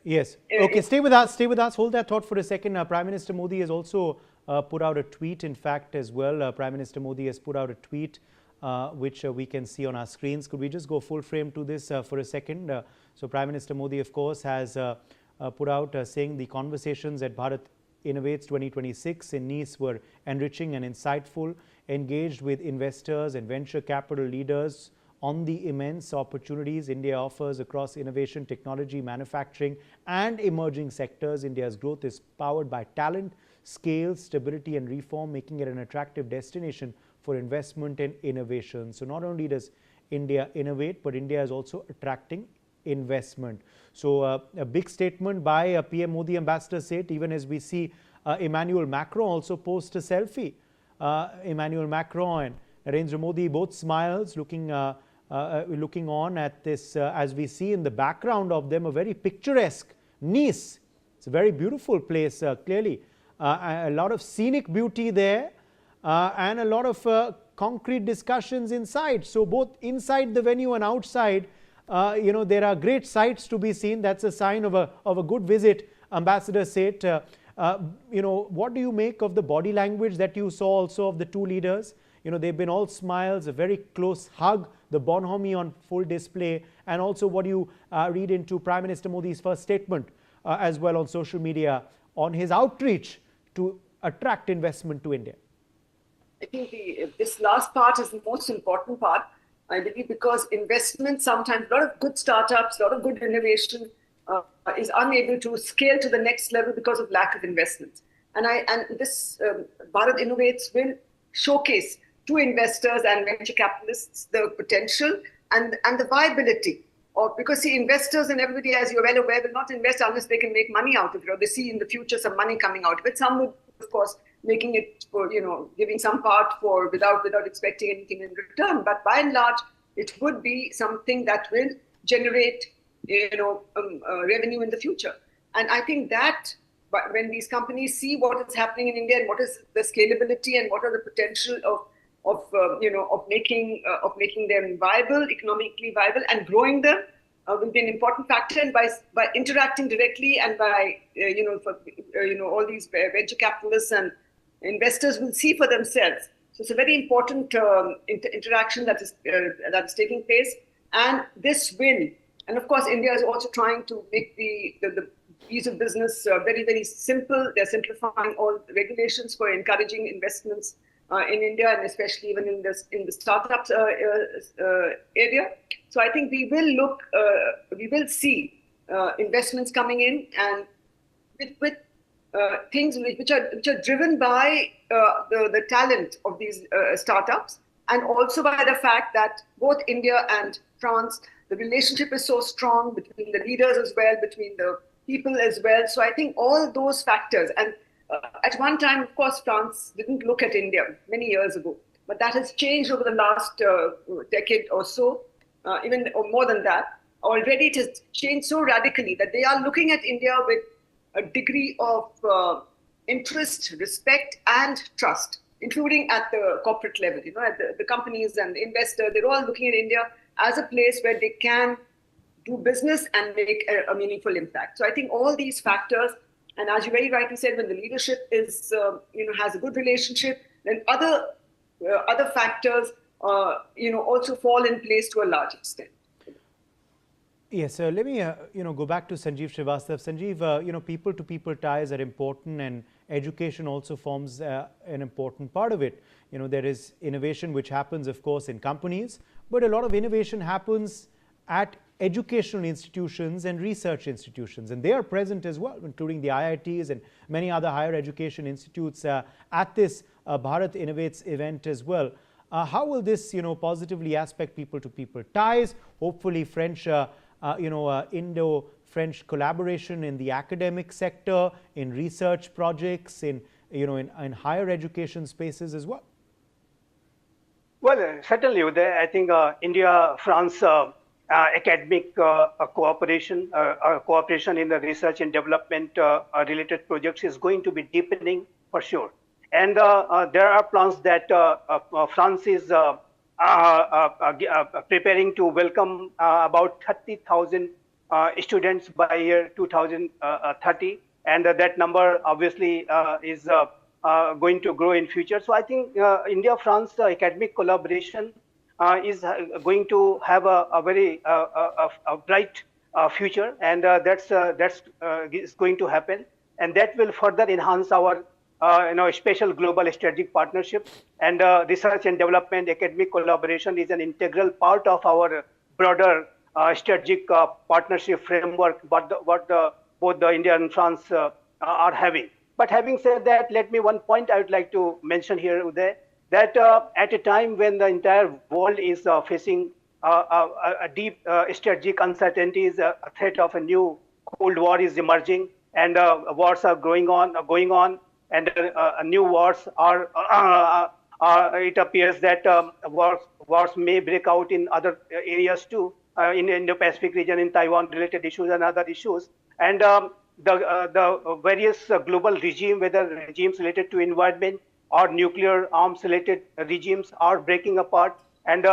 Yes. Okay, stay with us. Stay with us. Hold that thought for a second. Prime Minister Modi has also put out a tweet, in fact, as well. Prime Minister Modi has put out a tweet which we can see on our screens. Could we just go full frame to this for a second? So Prime Minister Modi, of course, has put out saying the conversations at Bharat Innovates 2026 in Nice were enriching and insightful, engaged with investors and venture capital leaders on the immense opportunities India offers across innovation, technology, manufacturing, and emerging sectors. India's growth is powered by talent, scale, stability, and reform, making it an attractive destination for investment and innovation. So not only does India innovate, but India is also attracting investment. So a big statement by PM Modi, Ambassador said, even as we see Emmanuel Macron also post a selfie. Emmanuel Macron and Narendra Modi both smiles, looking on at this, as we see in the background of them, a very picturesque Nice. It's a very beautiful place, clearly. A lot of scenic beauty there and a lot of concrete discussions inside. So both inside the venue and outside, there are great sights to be seen. That's a sign of a good visit, Ambassador said. What do you make of the body language that you saw also of the two leaders? They've been all smiles, a very close hug, the bonhomie on full display, and also what do you read into Prime Minister Modi's first statement as well on social media on his outreach to attract investment to India? I think this last part is the most important part, I believe, because investment sometimes, a lot of good startups, a lot of good innovation is unable to scale to the next level because of lack of investment. And this Bharat Innovates will showcase to investors and venture capitalists the potential and the viability of, because see, investors and everybody, as you're well aware, will not invest unless they can make money out of it, or they see in the future some money coming out of it. Some would, of course, making it for, giving some part for without expecting anything in return. But by and large, it would be something that will generate, revenue in the future. And I think that when these companies see what is happening in India and what is the scalability and what are the potential of making them viable, economically viable, and growing them will be an important factor. And by interacting directly and by all these venture capitalists and investors will see for themselves. So it's a very important interaction that is taking place, and this will. And of course, India is also trying to make the ease of business very, very simple. They're simplifying all the regulations for encouraging investments in India, and especially even in the startups area. So I think we will see investments coming in, and with things which are driven by the talent of these startups, and also by the fact that both India and France, the relationship is so strong between the leaders as well, between the people as well. So I think all those factors, and at one time, of course, France didn't look at India many years ago, but that has changed over the last decade or so, even or more than that. Already it has changed so radically that they are looking at India with a degree of interest, respect, and trust, including at the corporate level. At the companies and the investors, they're all looking at India as a place where they can do business and make a meaningful impact. So I think all these factors, and as you very rightly said, when the leadership is, has a good relationship, then other factors, also fall in place to a large extent. Yes, let me, go back to Sanjeev Srivastav. Sanjeev, people-to-people ties are important, and education also forms an important part of it. There is innovation which happens, of course, in companies, but a lot of innovation happens at educational institutions and research institutions, and they are present as well, including the IITs and many other higher education institutes at this Bharat Innovates event as well. How will this, positively aspect people-to-people ties? Hopefully, French, Indo-French collaboration in the academic sector, in research projects, in higher education spaces as well. Well, certainly, I think India-France academic cooperation in the research and development related projects is going to be deepening for sure. And there are plans that France is preparing to welcome about 30,000 students by year 2030, and that number obviously is going to grow in future. So I think India-France academic collaboration is going to have a very bright future, and that's is going to happen, and that will further enhance our special global strategic partnership, and research and development academic collaboration is an integral part of our broader strategic partnership framework what both the India and France are having. But having said that, let me one point I would like to mention here, Uday, that at a time when the entire world is facing a deep strategic uncertainties, a threat of a new Cold War is emerging, and wars are going on, and new wars are. It appears that wars may break out in other areas too, in the Indo-Pacific region, in Taiwan-related issues and other issues, and the various global regime, whether regimes related to environment or nuclear arms-related regimes, are breaking apart, and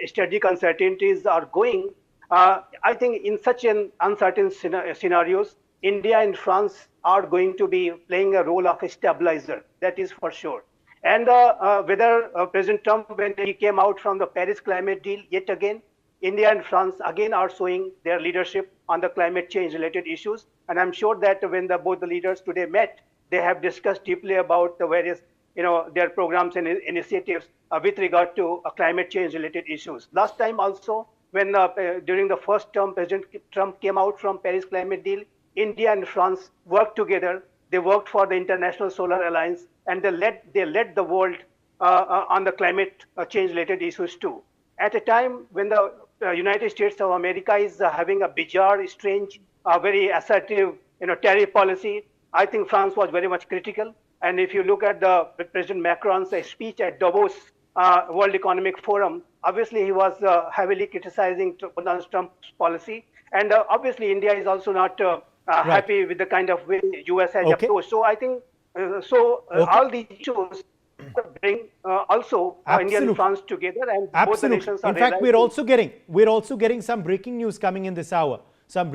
strategic uncertainties are going. I think in such an uncertain scenarios, India and France are going to be playing a role of a stabilizer. That is for sure. And whether President Trump, when he came out from the Paris climate deal, yet again, India and France again are showing their leadership on the climate change related issues. And I'm sure that when both the leaders today met, they have discussed deeply about the various, their programs and initiatives with regard to climate change related issues. Last time also, when during the first term, President Trump came out from Paris climate deal, India and France worked together. They worked for the International Solar Alliance, and they led the world on the climate change related issues too. At a time when the United States of America is having a bizarre, strange, very assertive, tariff policy, I think France was very much critical. And if you look at the President Macron's speech at Davos World Economic Forum, obviously he was heavily criticizing Trump's policy, and obviously India is also not happy with the kind of way US has approached. So I think all these issues bring also India and France together, and both the nations are. In fact, we're also getting some breaking news coming in this hour. Some